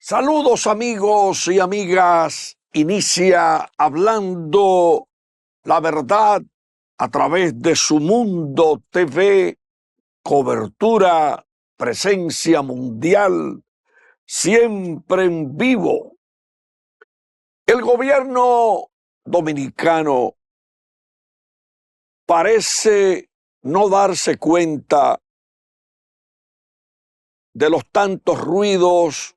Saludos amigos y amigas, inicia Hablando la Verdad a través de Su Mundo TV, cobertura, presencia mundial, siempre en vivo. El gobierno dominicano parece no darse cuenta de los tantos ruidos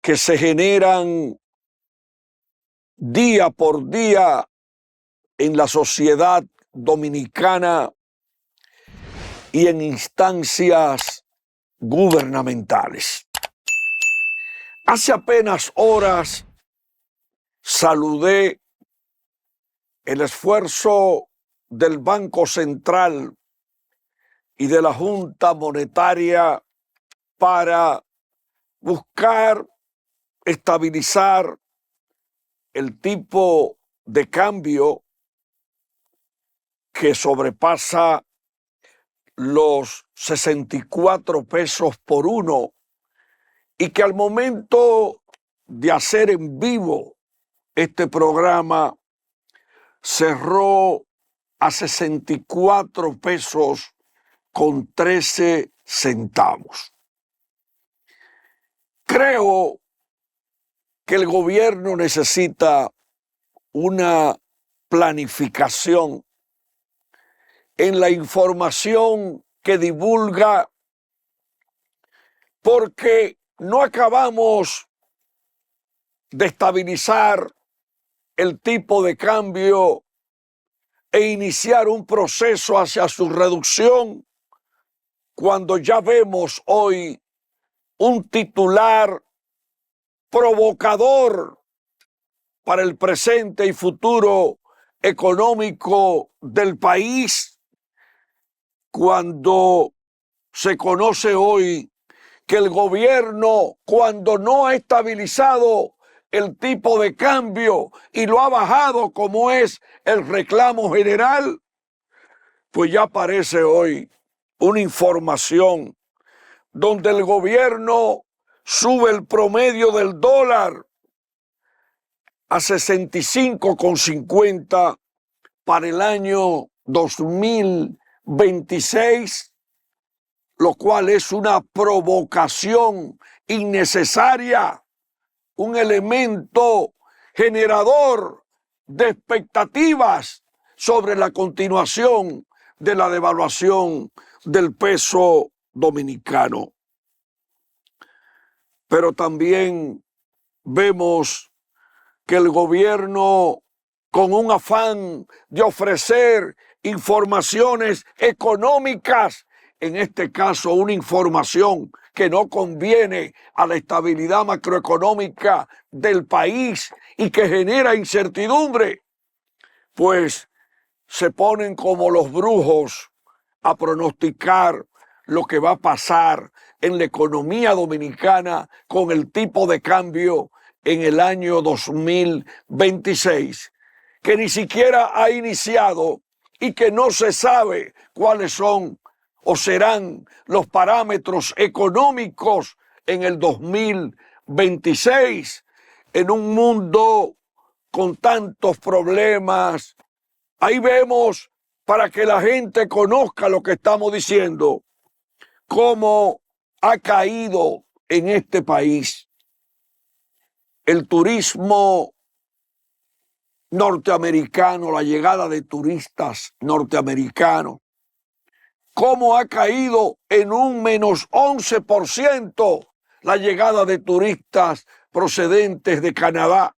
que se generan día por día en la sociedad dominicana y en instancias gubernamentales. Hace apenas horas saludé el esfuerzo del Banco Central y de la Junta Monetaria para buscar estabilizar el tipo de cambio que sobrepasa los 64 pesos por uno y que al momento de hacer en vivo este programa cerró a 64 pesos con 13 centavos. Creo que el gobierno necesita una planificación en la información que divulga, porque no acabamos de estabilizar el tipo de cambio e iniciar un proceso hacia su reducción cuando ya vemos hoy un titular provocador para el presente y futuro económico del país, cuando se conoce hoy que el gobierno, cuando no ha estabilizado el tipo de cambio y lo ha bajado como es el reclamo general, pues ya aparece hoy una información donde el gobierno sube el promedio del dólar a 65,50 para el año 2026, lo cual es una provocación innecesaria, un elemento generador de expectativas sobre la continuación de la devaluación del peso dominicano. Pero también vemos que el gobierno, con un afán de ofrecer informaciones económicas, en este caso una información que no conviene a la estabilidad macroeconómica del país y que genera incertidumbre, pues se ponen como los brujos a pronosticar lo que va a pasar en la economía dominicana con el tipo de cambio en el año 2026, que ni siquiera ha iniciado y que no se sabe cuáles son o serán los parámetros económicos en el 2026, en un mundo con tantos problemas. Ahí vemos, para que la gente conozca lo que estamos diciendo, cómo ha caído en este país el turismo norteamericano, la llegada de turistas norteamericanos, cómo ha caído en un menos 11% la llegada de turistas procedentes de Canadá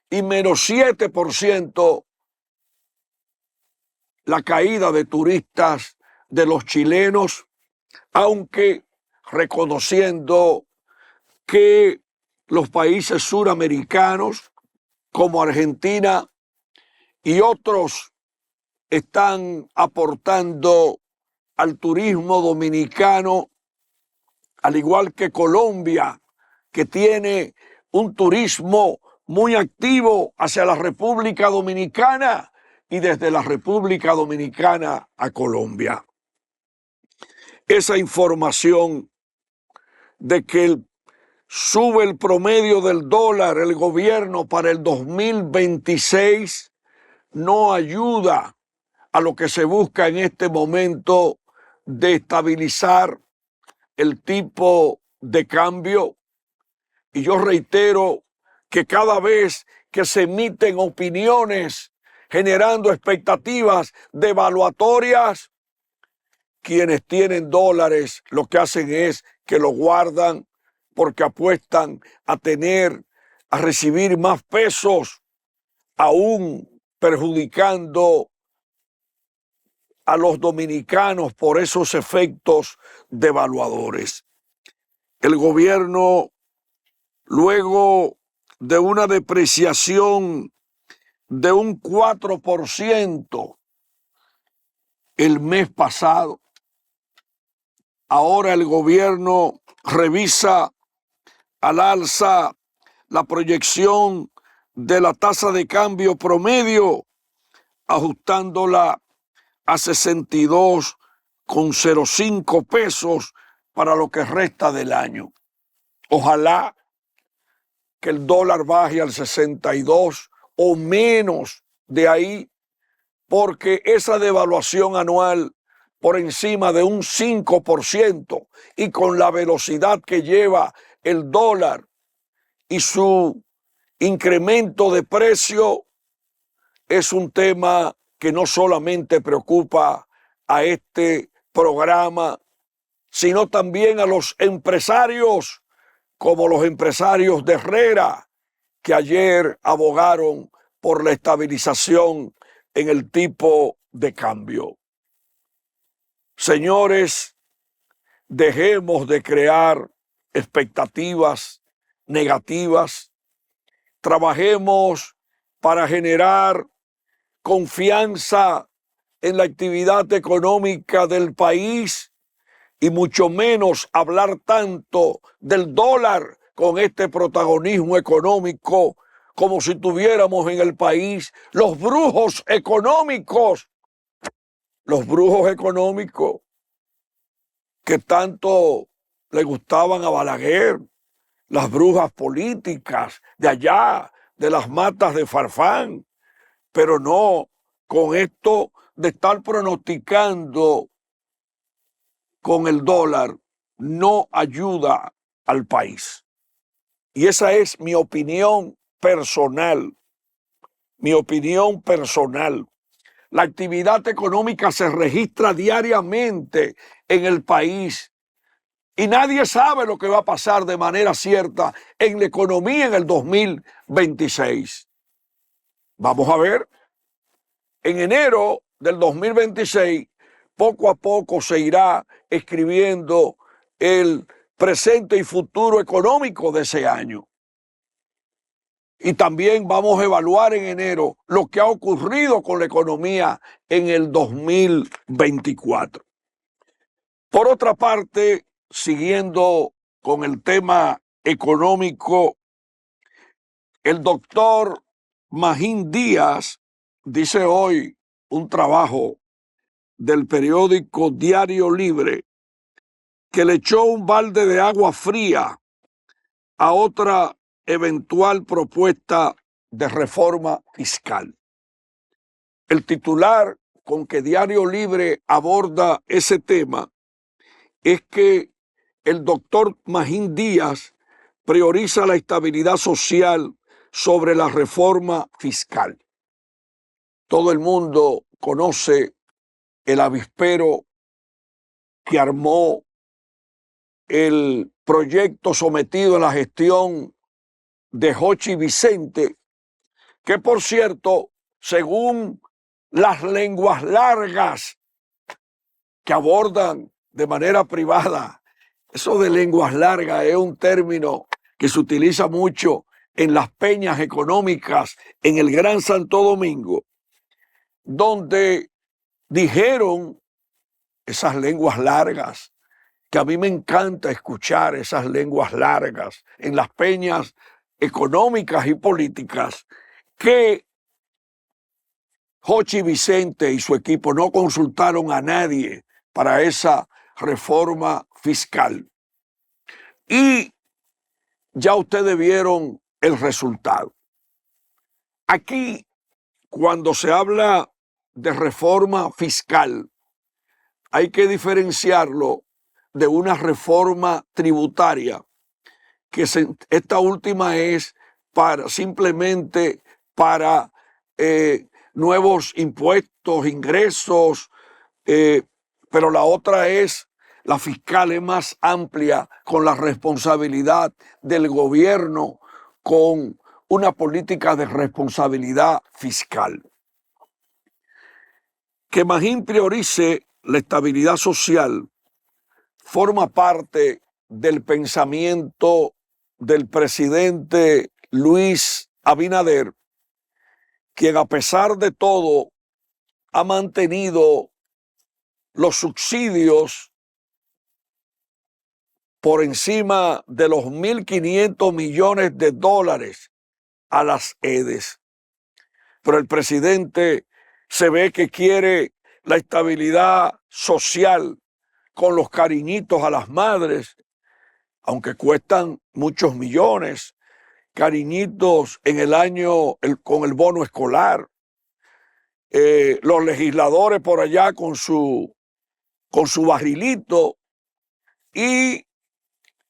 y menos 7% la caída de turistas de los chilenos, aunque reconociendo que los países suramericanos como Argentina y otros están aportando al turismo dominicano, al igual que Colombia, que tiene un turismo muy activo hacia la República Dominicana y desde la República Dominicana a Colombia. Esa información de que el sube el promedio del dólar, el gobierno para el 2026 no ayuda a lo que se busca en este momento de estabilizar el tipo de cambio. Y yo reitero que cada vez que se emiten opiniones generando expectativas devaluatorias, quienes tienen dólares lo que hacen es que lo guardan porque apuestan a recibir más pesos, aún perjudicando a los dominicanos por esos efectos devaluadores. El gobierno, luego de una depreciación de un 4% el mes pasado, ahora el gobierno revisa al alza la proyección de la tasa de cambio promedio, ajustándola a 62,05 pesos para lo que resta del año. Ojalá que el dólar baje al 62 o menos de ahí, porque esa devaluación anual por encima de un 5% y con la velocidad que lleva el dólar y su incremento de precio es un tema que no solamente preocupa a este programa, sino también a los empresarios, como los empresarios de Herrera, que ayer abogaron por la estabilización en el tipo de cambio. Señores, dejemos de crear expectativas negativas, trabajemos para generar confianza en la actividad económica del país y mucho menos hablar tanto del dólar con este protagonismo económico como si tuviéramos en el país los brujos económicos que tanto le gustaban a Balaguer, las brujas políticas de allá, de las matas de Farfán, pero no con esto de estar pronosticando con el dólar, no ayuda al país. Y esa es mi opinión personal. Mi opinión personal. La actividad económica se registra diariamente en el país y nadie sabe lo que va a pasar de manera cierta en la economía en el 2026. Vamos a ver. En enero del 2026, poco a poco se irá escribiendo el presente y futuro económico de ese año. Y también vamos a evaluar en enero lo que ha ocurrido con la economía en el 2024. Por otra parte, siguiendo con el tema económico, el doctor Magín Díaz dice hoy un trabajo del periódico Diario Libre que le echó un balde de agua fría a otra eventual propuesta de reforma fiscal. El titular con que Diario Libre aborda ese tema es que el doctor Magín Díaz prioriza la estabilidad social sobre la reforma fiscal. Todo el mundo conoce el avispero que armó el proyecto sometido a la gestión de Jochi Vicente, que por cierto, según las lenguas largas que abordan de manera privada, eso de lenguas largas es un término que se utiliza mucho en las peñas económicas en el Gran Santo Domingo, donde dijeron esas lenguas largas, que a mí me encanta escuchar esas lenguas largas en las peñas económicas y políticas, que Jochi Vicente y su equipo no consultaron a nadie para esa reforma fiscal. Y ya ustedes vieron el resultado. Aquí, cuando se habla de reforma fiscal, hay que diferenciarlo de una reforma tributaria, esta última es simplemente para nuevos impuestos, ingresos, pero la otra la fiscal es más amplia, con la responsabilidad del gobierno, con una política de responsabilidad fiscal. Que Magín priorice la estabilidad social forma parte del pensamiento del presidente Luis Abinader, quien a pesar de todo ha mantenido los subsidios por encima de los 1.500 millones de dólares a las EDES. Pero el presidente se ve que quiere la estabilidad social con los cariñitos a las madres, aunque cuestan muchos millones, cariñitos en el año con el bono escolar, los legisladores por allá con su barrilito, y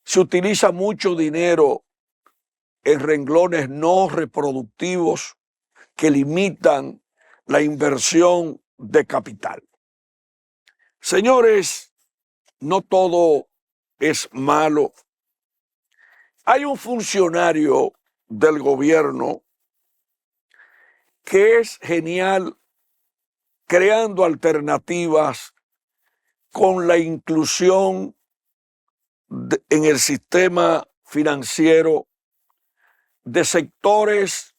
se utiliza mucho dinero en renglones no reproductivos que limitan la inversión de capital. Señores, no todo es malo. Hay un funcionario del gobierno que es genial creando alternativas con la inclusión en el sistema financiero de sectores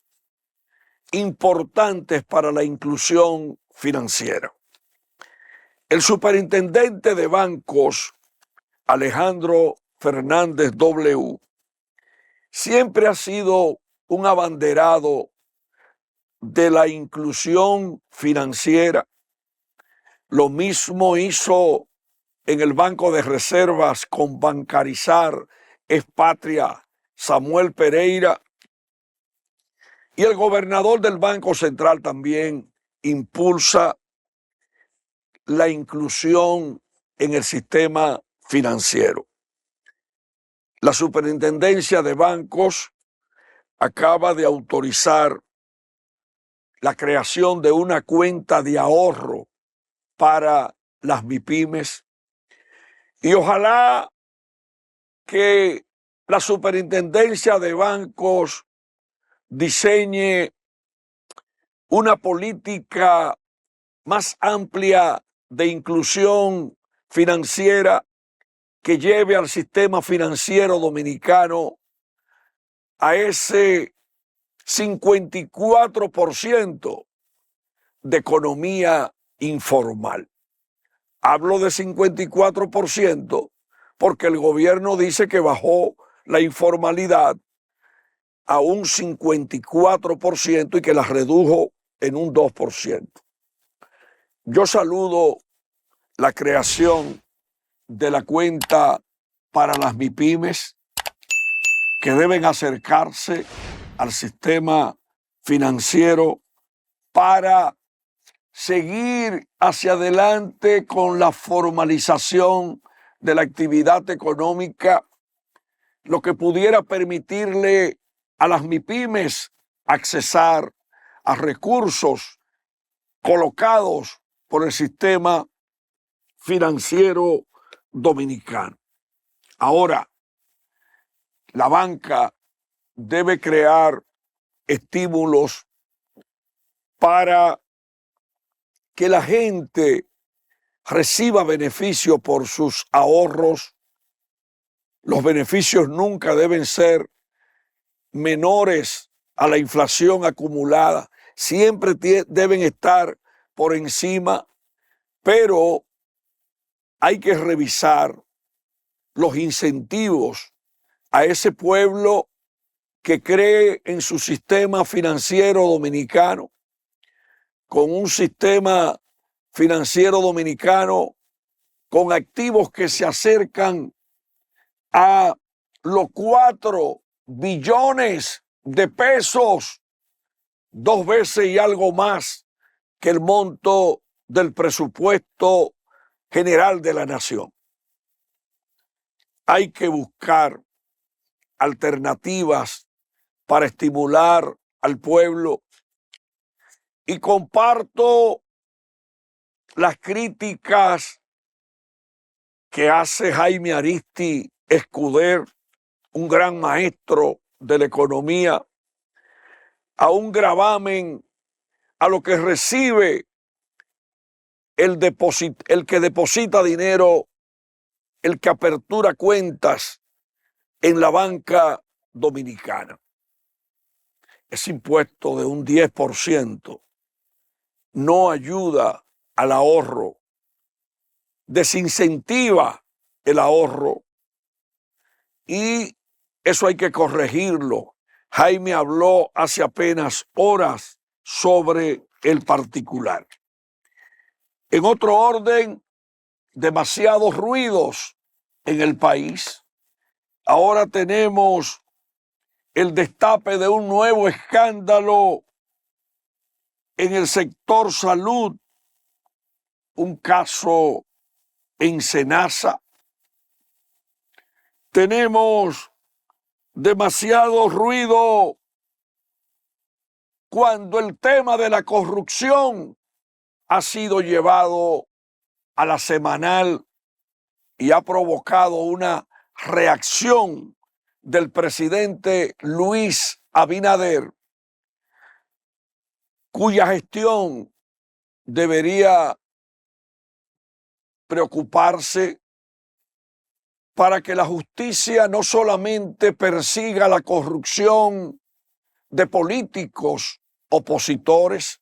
importantes para la inclusión financiera. El superintendente de bancos, Alejandro Fernández W., siempre ha sido un abanderado de la inclusión financiera. Lo mismo hizo en el Banco de Reservas con Bancarizar es Patria, Samuel Pereira. Y el gobernador del Banco Central también impulsa la inclusión en el sistema financiero. La Superintendencia de Bancos acaba de autorizar la creación de una cuenta de ahorro para las MIPYMES, y ojalá que la Superintendencia de Bancos diseñe una política más amplia de inclusión financiera que lleve al sistema financiero dominicano a ese 54% de economía informal. Hablo de 54% porque el gobierno dice que bajó la informalidad a un 54% y que la redujo en un 2%. Yo saludo la creación de la cuenta para las MIPYMES, que deben acercarse al sistema financiero para seguir hacia adelante con la formalización de la actividad económica, lo que pudiera permitirle a las MIPYMES accesar a recursos colocados por el sistema financiero dominicano. Ahora, la banca debe crear estímulos para que la gente reciba beneficio por sus ahorros. Los beneficios nunca deben ser menores a la inflación acumulada, siempre deben estar por encima, pero hay que revisar los incentivos a ese pueblo que cree en su sistema financiero dominicano, con un sistema financiero dominicano con activos que se acercan a los 4 billones de pesos, 2 veces y algo más que el monto del presupuesto general de la nación. Hay que buscar alternativas para estimular al pueblo y comparto las críticas que hace Jaime Aristi Escuder, un gran maestro de la economía, a un gravamen a lo que recibe el que deposita dinero, el que apertura cuentas en la banca dominicana. Ese impuesto de un 10% no ayuda al ahorro, desincentiva el ahorro y eso hay que corregirlo. Jaime habló hace apenas horas sobre el particular. En otro orden, demasiados ruidos en el país. Ahora tenemos el destape de un nuevo escándalo en el sector salud, un caso en Senasa. Tenemos demasiado ruido cuando el tema de la corrupción ha sido llevado a la semanal y ha provocado una reacción del presidente Luis Abinader, cuya gestión debería preocuparse para que la justicia no solamente persiga la corrupción de políticos opositores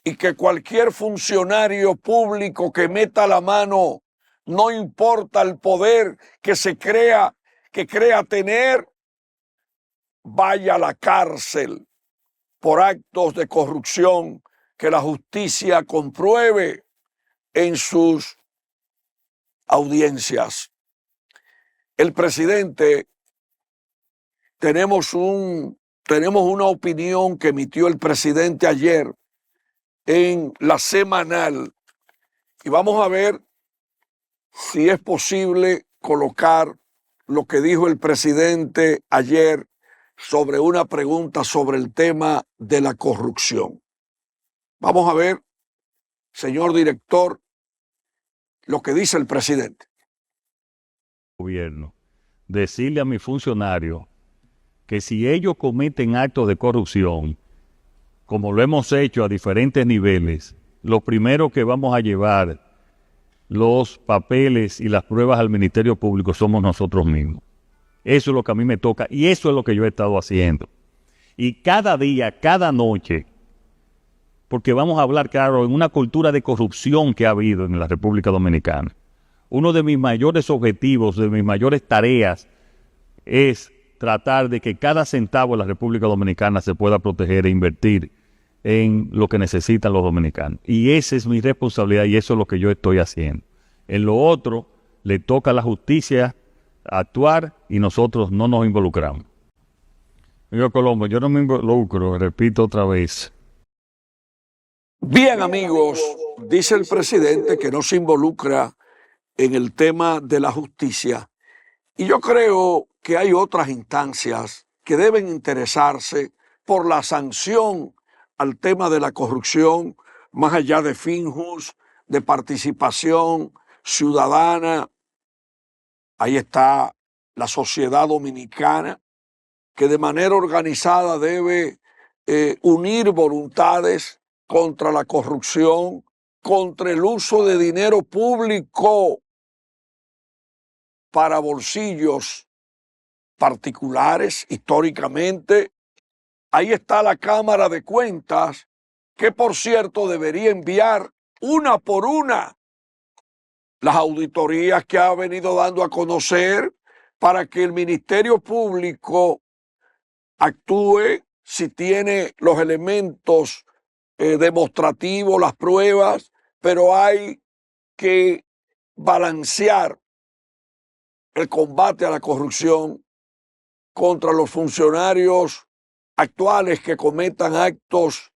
y que cualquier funcionario público que meta la mano, no importa el poder que crea tener, vaya a la cárcel por actos de corrupción que la justicia compruebe en sus audiencias. El presidente, tenemos una opinión que emitió el presidente ayer en la semanal y vamos a ver si es posible colocar lo que dijo el presidente ayer sobre una pregunta sobre el tema de la corrupción. Vamos a ver, señor director, lo que dice el presidente. Gobierno, decirle a mis funcionarios que si ellos cometen actos de corrupción, como lo hemos hecho a diferentes niveles, lo primero que vamos a llevar los papeles y las pruebas al Ministerio Público somos nosotros mismos. Eso es lo que a mí me toca y eso es lo que yo he estado haciendo. Y cada día, cada noche, porque vamos a hablar, claro, en una cultura de corrupción que ha habido en la República Dominicana. Uno de mis mayores objetivos, de mis mayores tareas, es tratar de que cada centavo de la República Dominicana se pueda proteger e invertir en lo que necesitan los dominicanos. Y esa es mi responsabilidad y eso es lo que yo estoy haciendo. En lo otro, le toca a la justicia actuar y nosotros no nos involucramos. Amigo Colombo, yo no me involucro, repito otra vez. Bien, amigos, dice el presidente que no se involucra en el tema de la justicia. Y yo creo que hay otras instancias que deben interesarse por la sanción al tema de la corrupción, más allá de Finjus, de participación ciudadana. Ahí está la sociedad dominicana, que de manera organizada debe unir voluntades contra la corrupción, contra el uso de dinero público para bolsillos particulares históricamente. Ahí está la Cámara de Cuentas, que por cierto debería enviar una por una las auditorías que ha venido dando a conocer para que el Ministerio Público actúe si tiene los elementos demostrativos, las pruebas, pero hay que balancear el combate a la corrupción contra los funcionarios actuales que cometan actos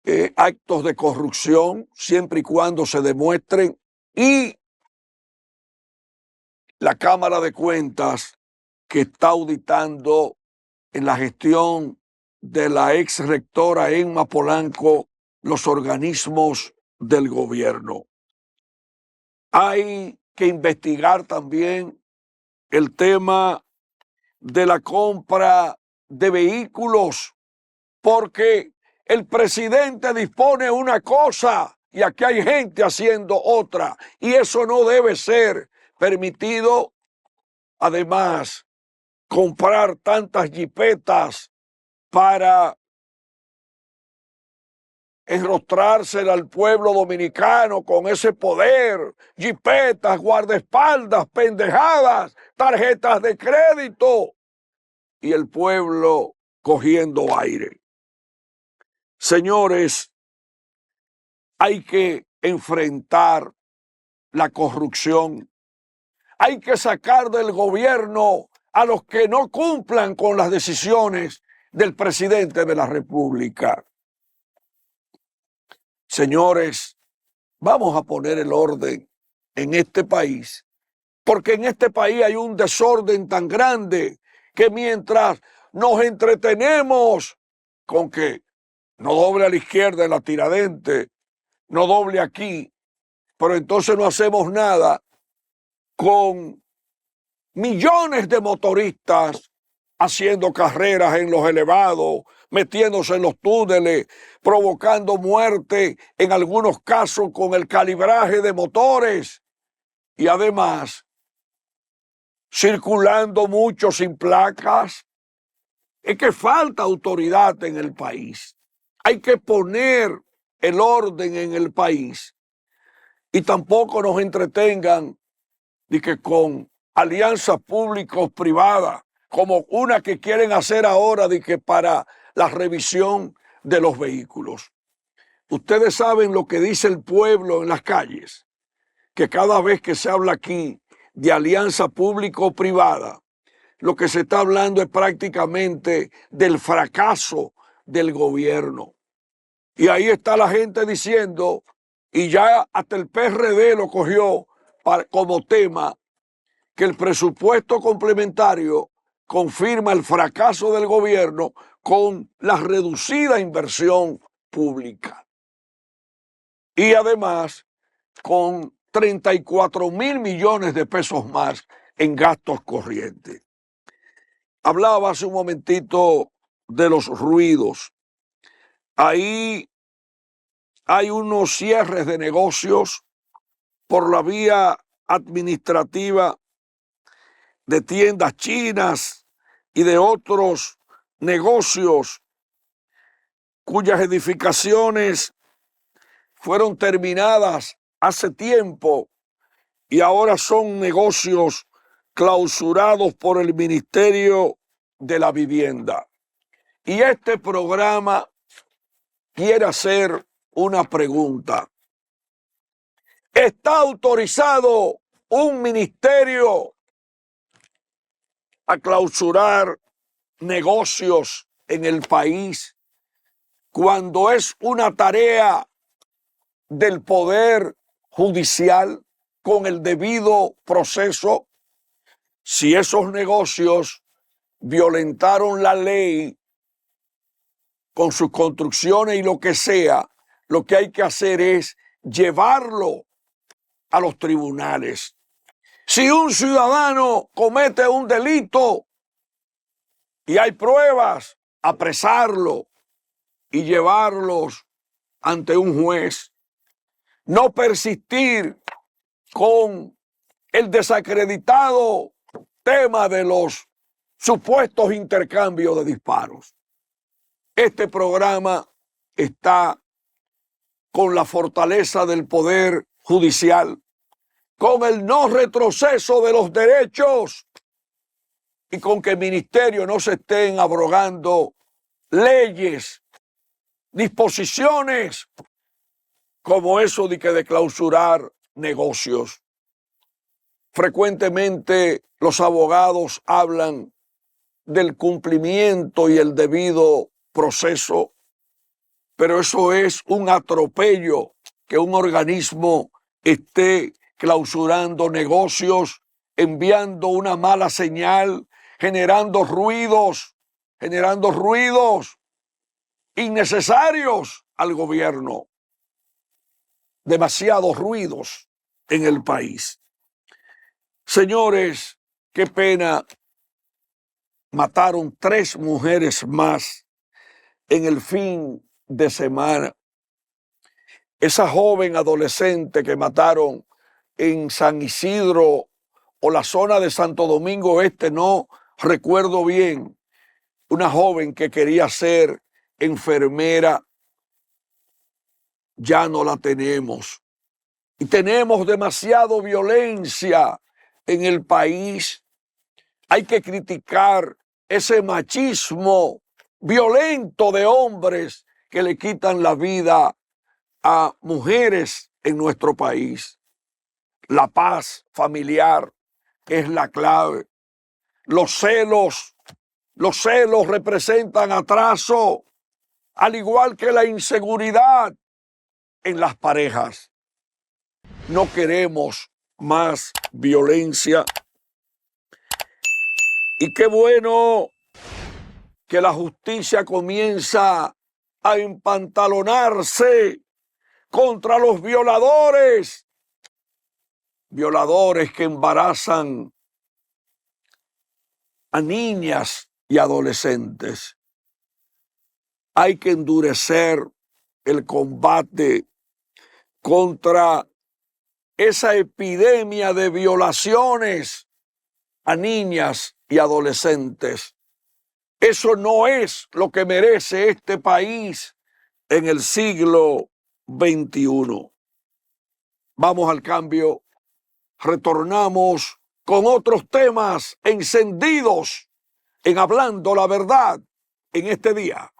de corrupción, siempre y cuando se demuestren, y la Cámara de Cuentas, que está auditando en la gestión de la ex rectora Emma Polanco los organismos del gobierno. Hay que investigar también el tema de la compra de vehículos, porque el presidente dispone una cosa y aquí hay gente haciendo otra, y eso no debe ser permitido. Además, comprar tantas jipetas para enrostrársela al pueblo dominicano con ese poder, jipetas, guardaespaldas, pendejadas, tarjetas de crédito, y el pueblo cogiendo aire. Señores, hay que enfrentar la corrupción. Hay que sacar del gobierno a los que no cumplan con las decisiones del presidente de la República. Señores, vamos a poner el orden en este país, porque en este país hay un desorden tan grande que mientras nos entretenemos con que no doble a la izquierda en la Tiradentes, no doble aquí, pero entonces no hacemos nada con millones de motoristas haciendo carreras en los elevados, metiéndose en los túneles, provocando muerte en algunos casos con el calibraje de motores, y además circulando mucho sin placas. Es que falta autoridad en el país. Hay que poner el orden en el país, y tampoco nos entretengan de que con alianzas público-privadas, como una que quieren hacer ahora de que para la revisión de los vehículos. Ustedes saben lo que dice el pueblo en las calles, que cada vez que se habla aquí de alianza público-privada, lo que se está hablando es prácticamente del fracaso del gobierno. Y ahí está la gente diciendo, y ya hasta el PRD lo cogió como tema, que el presupuesto complementario confirma el fracaso del gobierno con la reducida inversión pública. Y además, con 34,000 millones de pesos más en gastos corrientes. Hablaba hace un momentito de los ruidos. Ahí hay unos cierres de negocios por la vía administrativa de tiendas chinas y de otros negocios cuyas edificaciones fueron terminadas hace tiempo y ahora son negocios clausurados por el Ministerio de la Vivienda. Y este programa quiere hacer una pregunta. ¿Está autorizado un ministerio a clausurar negocios en el país cuando es una tarea del Poder Judicial con el debido proceso? Si esos negocios violentaron la ley con sus construcciones y lo que sea, lo que hay que hacer es llevarlo a los tribunales. Si un ciudadano comete un delito y hay pruebas, apresarlo y llevarlos ante un juez. No persistir con el desacreditado tema de los supuestos intercambios de disparos. Este programa está con la fortaleza del Poder Judicial, con el no retroceso de los derechos y con que el ministerio no se estén abrogando leyes, disposiciones como eso de clausurar negocios. Frecuentemente los abogados hablan del cumplimiento y el debido proceso, pero eso es un atropello que un organismo esté clausurando negocios, enviando una mala señal, generando ruidos innecesarios al gobierno. Demasiados ruidos en el país. Señores, qué pena, mataron 3 mujeres más en el fin de semana. Esa joven adolescente que mataron en San Isidro o la zona de Santo Domingo Este, no recuerdo bien, una joven que quería ser enfermera, ya no la tenemos. Y tenemos demasiada violencia en el país. Hay que criticar ese machismo violento de hombres que le quitan la vida a mujeres en nuestro país. La paz familiar es la clave. Los celos representan atraso, al igual que la inseguridad en las parejas. No queremos más violencia. Y qué bueno que la justicia comienza a empantalonarse contra los violadores que embarazan a niñas y adolescentes. Hay que endurecer el combate contra esa epidemia de violaciones a niñas y adolescentes. Eso no es lo que merece este país en el siglo XXI. Vamos al cambio. Retornamos con otros temas encendidos en Hablando la Verdad en este día.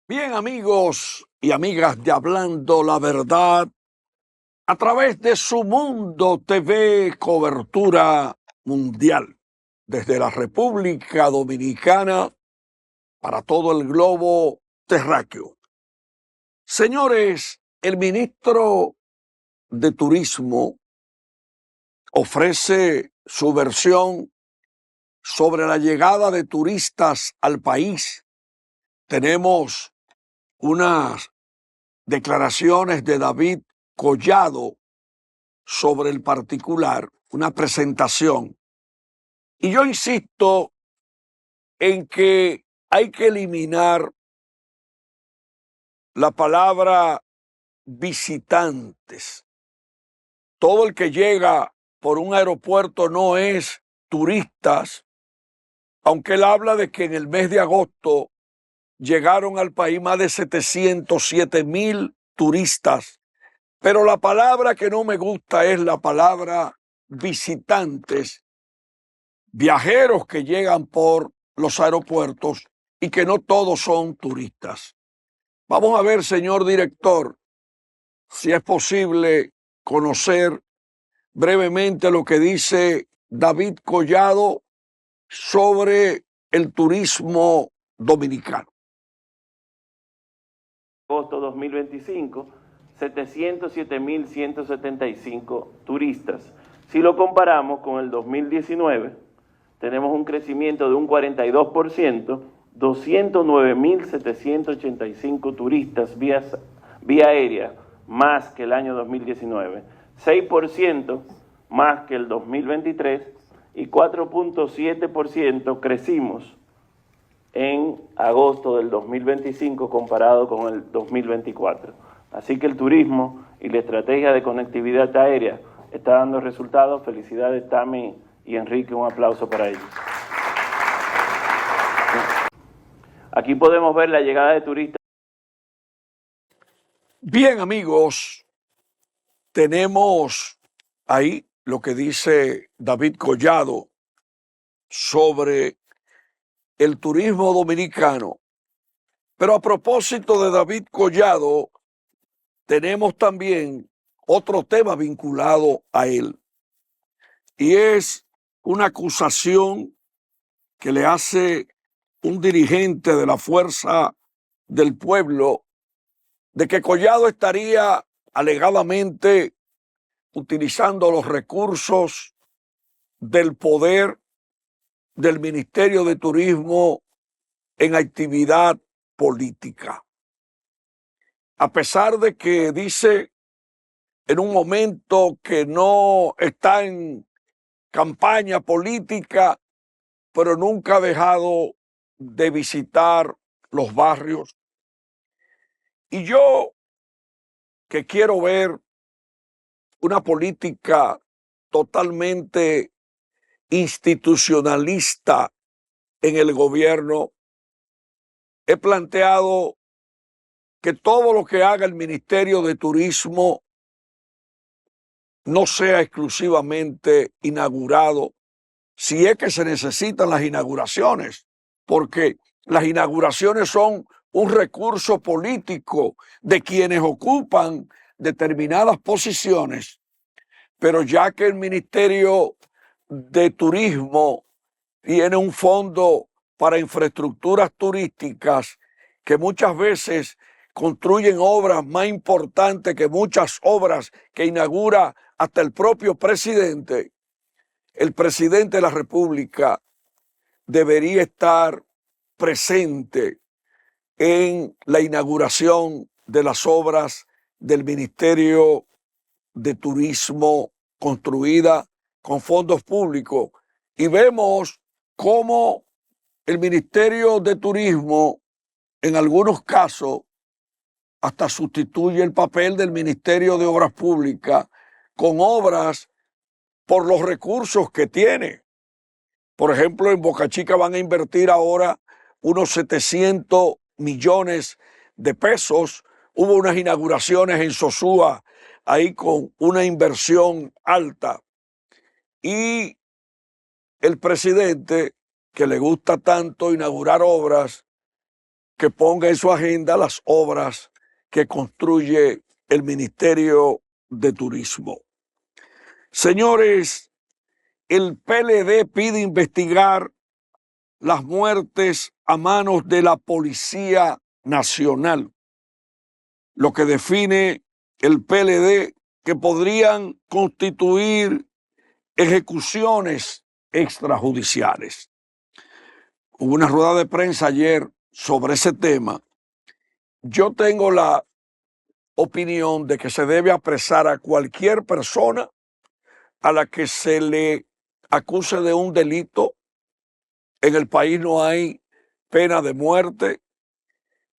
Bien, amigos y amigas de Hablando la Verdad, a través de Su Mundo TV, cobertura mundial, desde la República Dominicana para todo el globo terráqueo. Señores, el ministro de Turismo ofrece su versión sobre la llegada de turistas al país. Tenemos unas declaraciones de David Collado sobre el particular, una presentación. Y yo insisto en que hay que eliminar la palabra visitantes. Todo el que llega por un aeropuerto no es turistas, aunque él habla de que en el mes de agosto llegaron al país más de 707,000 turistas. Pero la palabra que no me gusta es la palabra visitantes, viajeros que llegan por los aeropuertos y que no todos son turistas. Vamos a ver, señor director, si es posible conocer brevemente lo que dice David Collado sobre el turismo dominicano. Agosto 2025, 707.175 turistas. Si lo comparamos con el 2019, tenemos un crecimiento de un 42%, 209.785 turistas vía aérea, más que el año 2019, 6% más que el 2023 y 4.7% crecimos en agosto del 2025 comparado con el 2024. Así que el turismo y la estrategia de conectividad aérea está dando resultados. Felicidades, Tami y Enrique, un aplauso para ellos. Aquí podemos ver la llegada de turistas. Bien, amigos, tenemos ahí lo que dice David Collado sobre el turismo dominicano. Pero a propósito de David Collado, tenemos también otro tema vinculado a él. y es una acusación que le hace un dirigente de la Fuerza del Pueblo de que Collado estaría alegadamente utilizando los recursos del poder del Ministerio de Turismo en actividad política. A pesar de que dice en un momento que no está en campaña política, pero nunca ha dejado de visitar los barrios. Y yo, que quiero ver una política totalmente institucionalista en el gobierno, he planteado que todo lo que haga el Ministerio de Turismo no sea exclusivamente inaugurado, si es que se necesitan las inauguraciones, porque las inauguraciones son un recurso político de quienes ocupan determinadas posiciones, pero ya que el Ministerio de Turismo tiene un fondo para infraestructuras turísticas que muchas veces construyen obras más importantes que muchas obras que inaugura hasta el propio presidente, el presidente de la República debería estar presente en la inauguración de las obras del Ministerio de Turismo construida con fondos públicos. Y vemos cómo el Ministerio de Turismo en algunos casos hasta sustituye el papel del Ministerio de Obras Públicas con obras por los recursos que tiene. Por ejemplo, en Boca Chica van a invertir ahora unos 700 millones de pesos. Hubo unas inauguraciones en Sosúa ahí con una inversión alta. Y el presidente, que le gusta tanto inaugurar obras, que ponga en su agenda las obras que construye el Ministerio de Turismo. Señores, el PLD pide investigar las muertes a manos de la Policía Nacional, lo que define el PLD que podrían constituir ejecuciones extrajudiciales. Hubo una rueda de prensa ayer sobre ese tema. Yo tengo la opinión de que se debe apresar a cualquier persona a la que se le acuse de un delito. En el país no hay pena de muerte.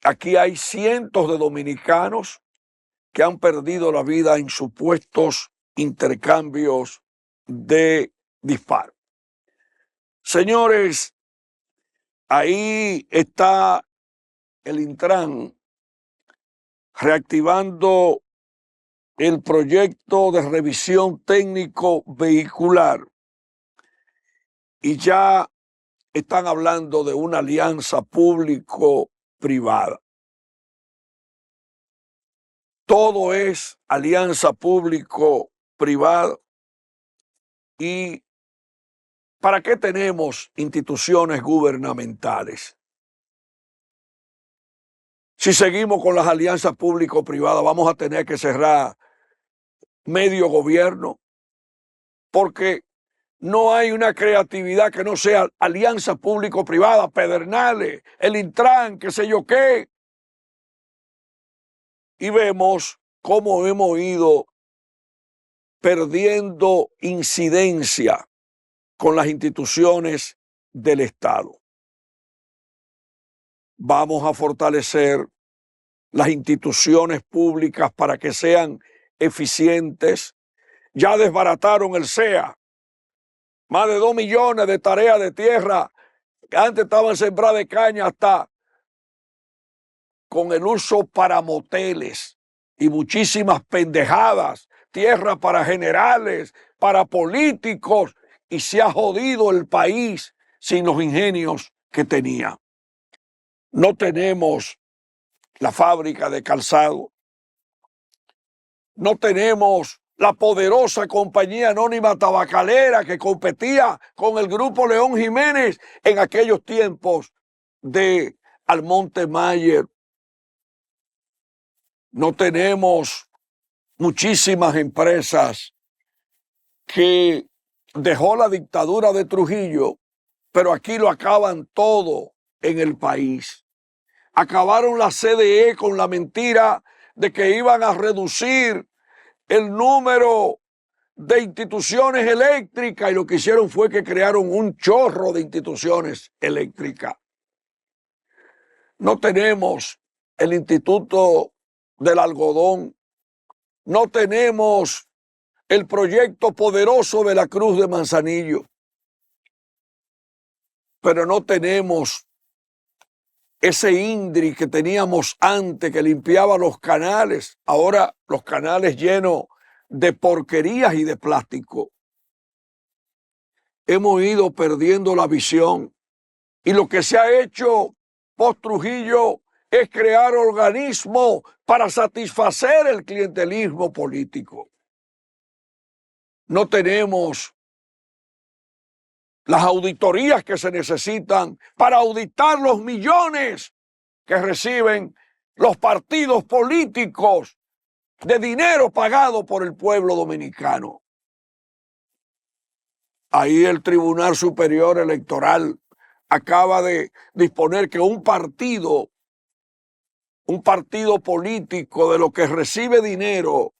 Aquí hay cientos de dominicanos que han perdido la vida en supuestos intercambios de disparos. Señores, ahí está el Intran reactivando el proyecto de revisión técnico vehicular y ya están hablando de una alianza público-privada. Todo es alianza público-privada. ¿Y para qué tenemos instituciones gubernamentales? Si seguimos con las alianzas público-privadas, vamos a tener que cerrar medio gobierno, porque no hay una creatividad que no sea alianza público-privada, Pedernales, el Intran, qué sé yo qué. Y vemos cómo hemos ido perdiendo incidencia con las instituciones del Estado. Vamos a fortalecer las instituciones públicas para que sean eficientes. Ya desbarataron el SEA. Más de 2 millones de tareas de tierra que antes estaban sembradas de caña, hasta con el uso para moteles y muchísimas pendejadas, tierra para generales, para políticos, y se ha jodido el país sin los ingenios que tenía. No tenemos la fábrica de calzado, no tenemos la poderosa compañía anónima tabacalera que competía con el grupo León Jiménez en aquellos tiempos de Almonte Mayer. No tenemos muchísimas empresas que dejó la dictadura de Trujillo, pero aquí lo acaban todo en el país. Acabaron la CDE con la mentira de que iban a reducir el número de instituciones eléctricas y lo que hicieron fue que crearon un chorro de instituciones eléctricas. No tenemos el Instituto del Algodón, no tenemos el proyecto poderoso de la Cruz de Manzanillo, pero no tenemos ese INDRI que teníamos antes que limpiaba los canales, ahora los canales llenos de porquerías y de plástico. Hemos ido perdiendo la visión y lo que se ha hecho post Trujillo es crear organismos para satisfacer el clientelismo político. No tenemos las auditorías que se necesitan para auditar los millones que reciben los partidos políticos de dinero pagado por el pueblo dominicano. Ahí el Tribunal Superior Electoral acaba de disponer que un partido político de lo que recibe dinero,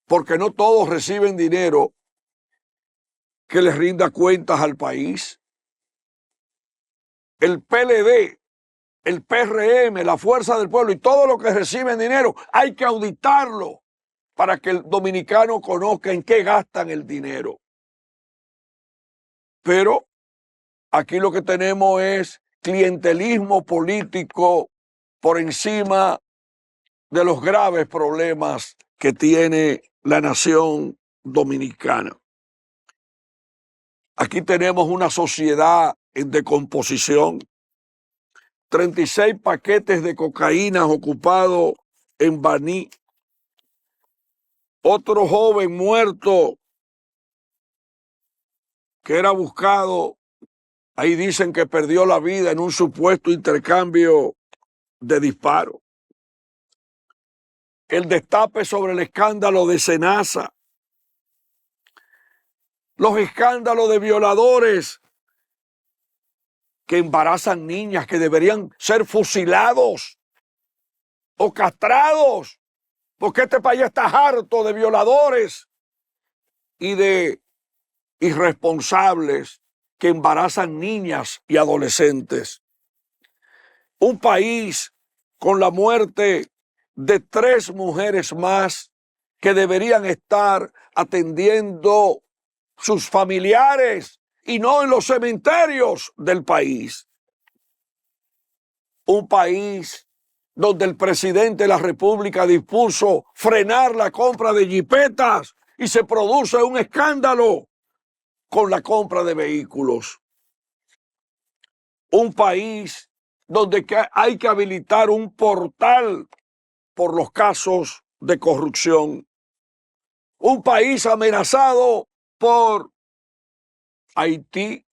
porque no todos reciben dinero, que les rinda cuentas al país. El PLD, el PRM, la Fuerza del Pueblo y todo lo que reciben dinero, hay que auditarlo para que el dominicano conozca en qué gastan el dinero. Pero aquí lo que tenemos es clientelismo político por encima de los graves problemas que tiene la nación dominicana. Aquí tenemos una sociedad en decomposición, 36 paquetes de cocaína ocupados en Baní, otro joven muerto que era buscado, ahí dicen que perdió la vida en un supuesto intercambio de disparos. El destape sobre el escándalo de Senasa, los escándalos de violadores que embarazan niñas que deberían ser fusilados o castrados, porque este país está harto de violadores y de irresponsables que embarazan niñas y adolescentes. Un país con la muerte de 3 mujeres más que deberían estar atendiendo sus familiares y no en los cementerios del país. Un país donde el presidente de la República dispuso frenar la compra de jipetas y se produce un escándalo con la compra de vehículos. Un país donde hay que habilitar un portal por los casos de corrupción. Un país amenazado por Haití.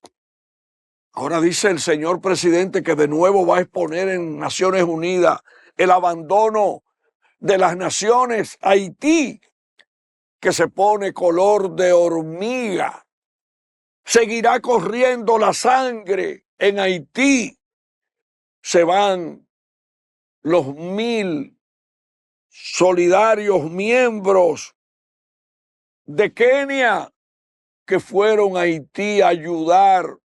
Ahora dice el señor presidente que de nuevo va a exponer en Naciones Unidas el abandono de las naciones a Haití, que se pone color de hormiga. Seguirá corriendo la sangre en Haití. Se van los 1000 solidarios miembros de Kenia que fueron a Haití a ayudar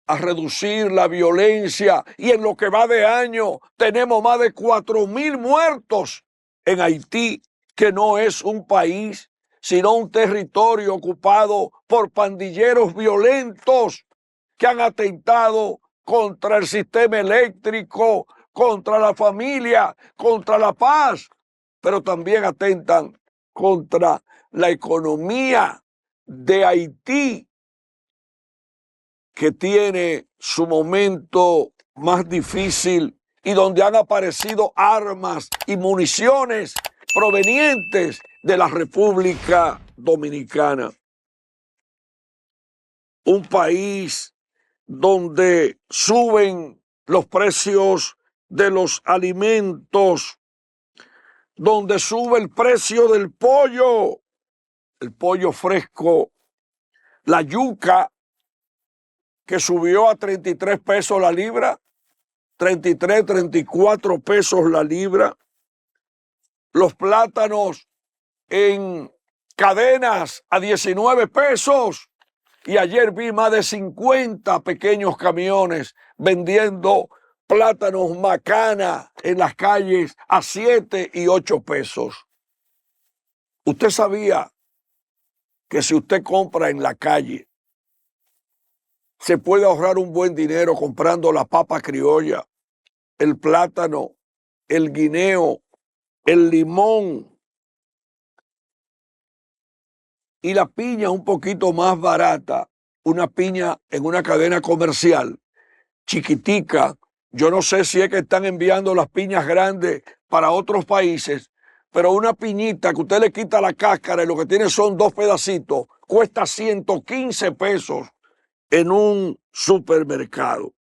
a reducir la violencia, y en lo que va de año tenemos más de 4000 muertos en Haití, que no es un país, sino un territorio ocupado por pandilleros violentos que han atentado contra el sistema eléctrico, contra la familia, contra la paz, pero también atentan contra la economía de Haití, que tiene su momento más difícil y donde han aparecido armas y municiones provenientes de la República Dominicana. Un país donde suben los precios de los alimentos, donde sube el precio del pollo, el pollo fresco, la yuca, que subió a 33 pesos la libra, 33, 34 pesos la libra, los plátanos en cadenas a 19 pesos, y ayer vi más de 50 pequeños camiones vendiendo plátanos macana en las calles a 7 y 8 pesos. ¿Usted sabía que si usted compra en la calle, se puede ahorrar un buen dinero comprando la papa criolla, el plátano, el guineo, el limón y la piña un poquito más barata? Una piña en una cadena comercial chiquitica. Yo no sé si es que están enviando las piñas grandes para otros países, pero una piñita que usted le quita la cáscara y lo que tiene son 2 pedacitos, cuesta 115 pesos en un supermercado.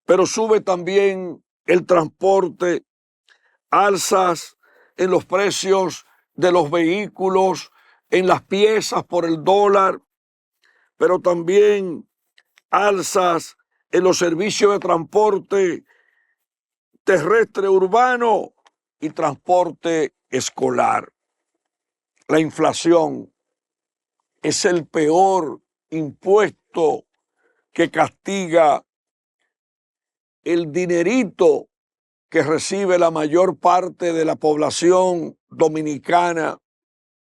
Pero sube también el transporte, alzas en los precios de los vehículos, en las piezas por el dólar, pero también alzas en los servicios de transporte terrestre urbano y transporte escolar. La inflación es el peor impuesto que castiga el dinerito que recibe la mayor parte de la población dominicana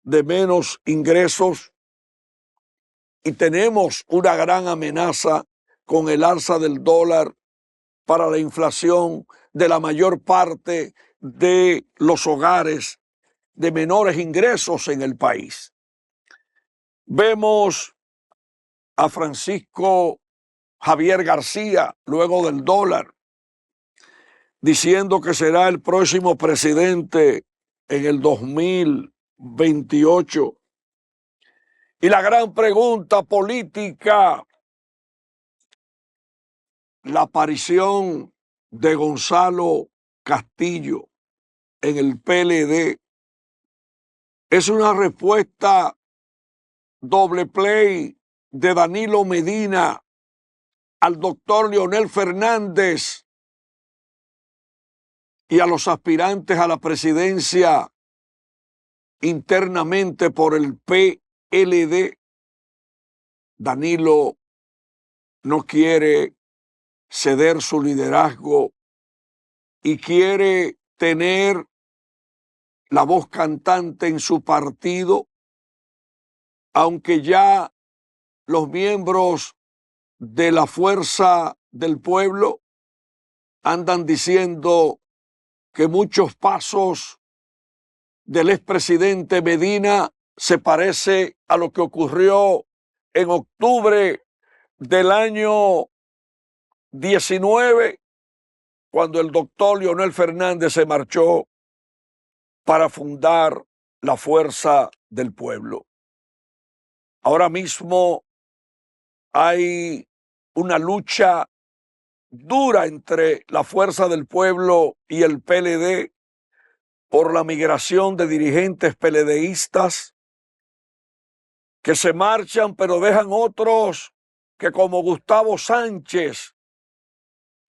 de menos ingresos, y tenemos una gran amenaza con el alza del dólar para la inflación de la mayor parte de los hogares de menores ingresos en el país. Vemos a Francisco Javier García, luego del dólar, diciendo que será el próximo presidente en el 2028. Y la gran pregunta política, la aparición de Gonzalo Castillo en el PLD, es una respuesta doble play de Danilo Medina al doctor Leonel Fernández y a los aspirantes a la presidencia internamente por el PLD. Danilo no quiere ceder su liderazgo y quiere tener la voz cantante en su partido, aunque ya los miembros de la Fuerza del Pueblo andan diciendo que muchos pasos del expresidente Medina se parece a lo que ocurrió en octubre del año 19, cuando el doctor Leonel Fernández se marchó para fundar la Fuerza del Pueblo. Ahora mismo hay una lucha dura entre la Fuerza del Pueblo y el PLD por la migración de dirigentes PLDistas que se marchan, pero dejan otros que, como Gustavo Sánchez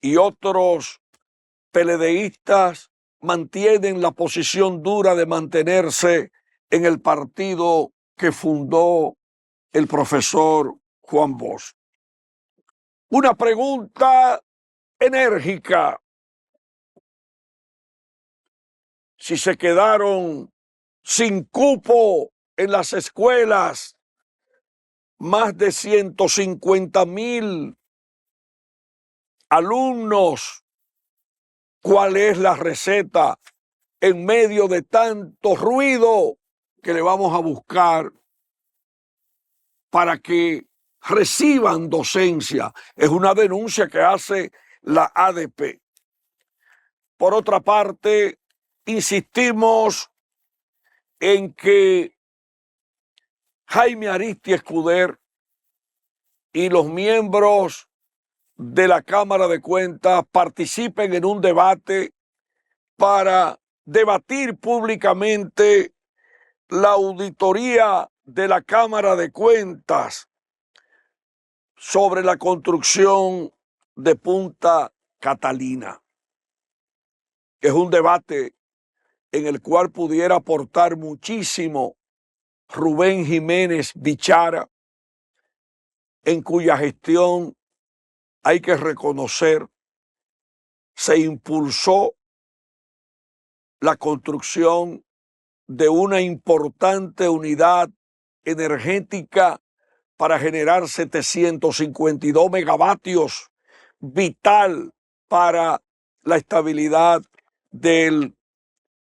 y otros PLDistas, mantienen la posición dura de mantenerse en el partido que fundó el profesor Juan Bosch. Una pregunta enérgica: si se quedaron sin cupo en las escuelas más de 150,000 alumnos, ¿cuál es la receta en medio de tanto ruido que le vamos a buscar para que reciban docencia? Es una denuncia que hace la ADP. Por otra parte, insistimos en que Jaime Aristi Escuder y los miembros de la Cámara de Cuentas participen en un debate para debatir públicamente la auditoría de la Cámara de Cuentas sobre la construcción de Punta Catalina. Es un debate en el cual pudiera aportar muchísimo Rubén Jiménez Bichara, en cuya gestión hay que reconocer se impulsó la construcción de una importante unidad energética para generar 752 megavatios, vital para la estabilidad del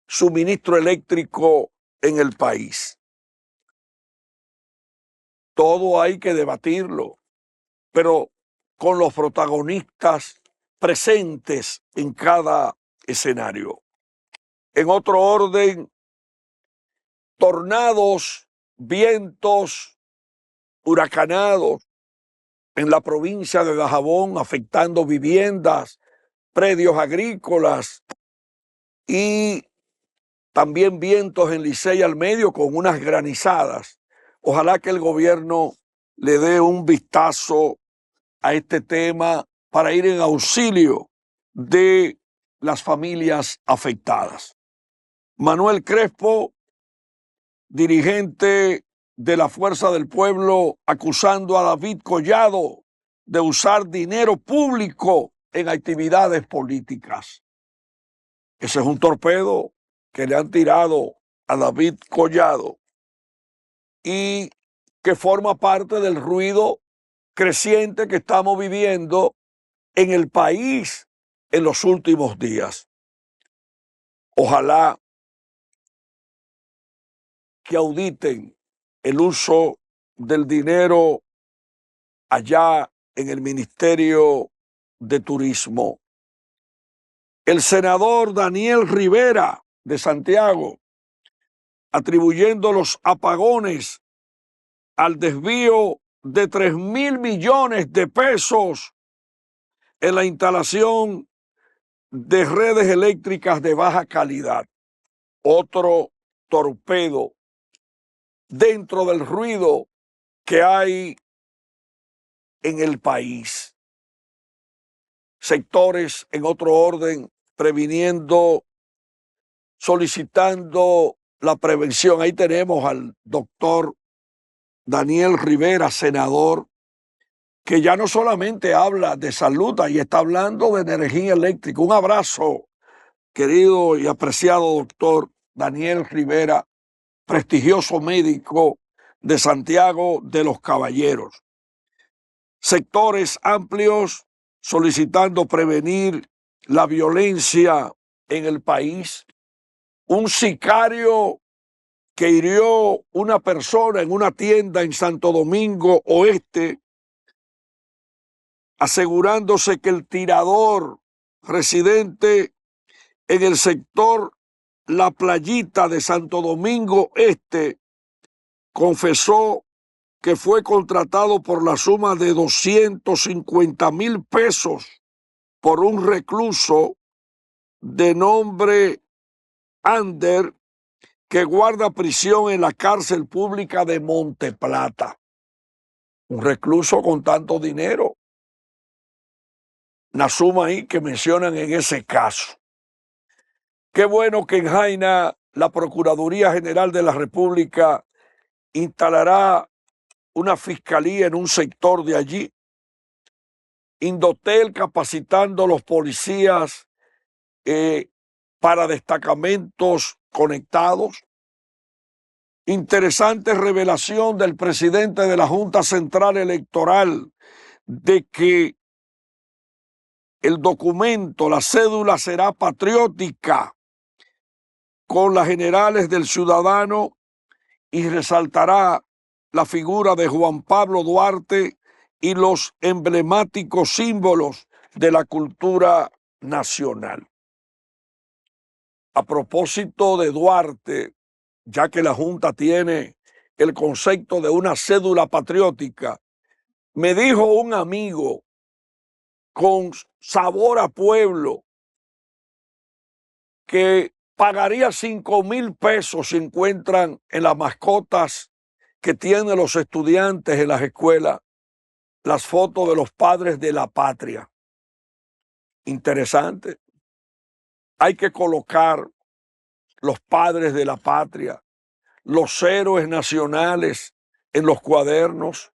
suministro eléctrico en el país. Todo hay que debatirlo, pero con los protagonistas presentes en cada escenario. En otro orden, tornados, vientos huracanados en la provincia de Dajabón, afectando viviendas, predios agrícolas y también vientos en Licey al Medio con unas granizadas. Ojalá que el gobierno le dé un vistazo a este tema para ir en auxilio de las familias afectadas. Manuel Crespo, dirigente de la Fuerza del Pueblo, acusando a David Collado de usar dinero público en actividades políticas. Ese es un torpedo que le han tirado a David Collado y que forma parte del ruido creciente que estamos viviendo en el país en los últimos días. Ojalá que auditen el uso del dinero allá en el Ministerio de Turismo. El senador Daniel Rivera de Santiago, atribuyendo los apagones al desvío de 3.000 millones de pesos en la instalación de redes eléctricas de baja calidad. Otro torpedo dentro del ruido que hay en el país. Sectores en otro orden previniendo, solicitando la prevención. Ahí tenemos al doctor Daniel Rivera, senador, que ya no solamente habla de salud, ahí está hablando de energía eléctrica. Un abrazo, querido y apreciado doctor Daniel Rivera, prestigioso médico de Santiago de los Caballeros. Sectores amplios solicitando prevenir la violencia en el país. Un sicario que hirió una persona en una tienda en Santo Domingo Oeste, asegurándose que el tirador residente en el sector La Playita de Santo Domingo Este confesó que fue contratado por la suma de 250,000 pesos por un recluso de nombre Ander que guarda prisión en la cárcel pública de Monteplata. Un recluso con tanto dinero. La suma ahí que mencionan en ese caso. Qué bueno que en Jaina la Procuraduría General de la República instalará una fiscalía en un sector de allí. Indotel capacitando a los policías para destacamentos conectados. Interesante revelación del presidente de la Junta Central Electoral de que el documento, la cédula será patriótica con las generales del ciudadano y resaltará la figura de Juan Pablo Duarte y los emblemáticos símbolos de la cultura nacional. A propósito de Duarte, ya que la Junta tiene el concepto de una cédula patriótica, me dijo un amigo con sabor a pueblo que pagaría 5,000 pesos si encuentran en las mascotas que tienen los estudiantes en las escuelas las fotos de los padres de la patria. Interesante. Hay que colocar los padres de la patria, los héroes nacionales en los cuadernos,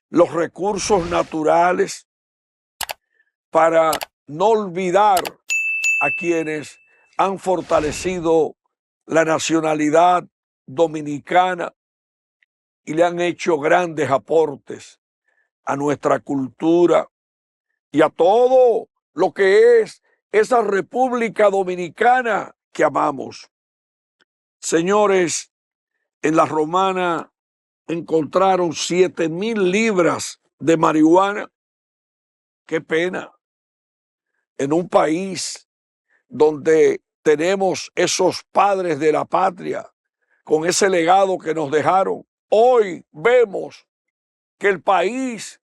los recursos naturales, para no olvidar a quienes han fortalecido la nacionalidad dominicana y le han hecho grandes aportes a nuestra cultura y a todo lo que es esa República Dominicana que amamos. Señores, en la Romana encontraron 7,000 libras de marihuana. Qué pena. En un país donde tenemos esos padres de la patria con ese legado que nos dejaron, hoy vemos que el país,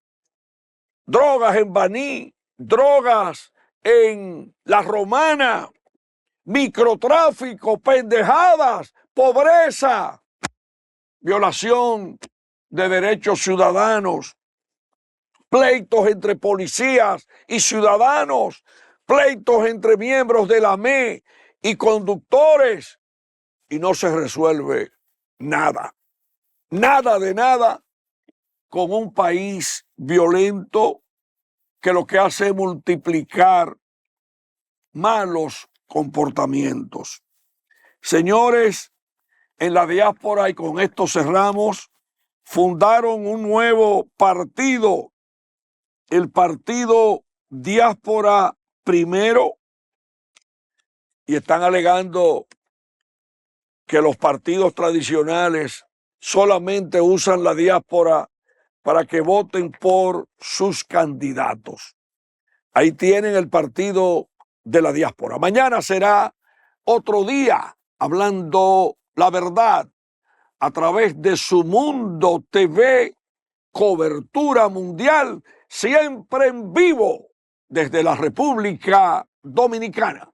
drogas en Baní, drogas en la Romana, microtráfico, pendejadas, pobreza, violación de derechos ciudadanos, pleitos entre policías y ciudadanos, pleitos entre miembros de la ME y conductores, y no se resuelve nada, nada de nada, con un país violento que lo que hace es multiplicar malos comportamientos. Señores, en la diáspora, y con esto cerramos, fundaron un nuevo partido, el Partido Diáspora Primero, y están alegando que los partidos tradicionales solamente usan la diáspora para que voten por sus candidatos. Ahí tienen el Partido de la Diáspora. Mañana será otro día hablando la verdad a través de Su Mundo TV, cobertura mundial, siempre en vivo desde la República Dominicana.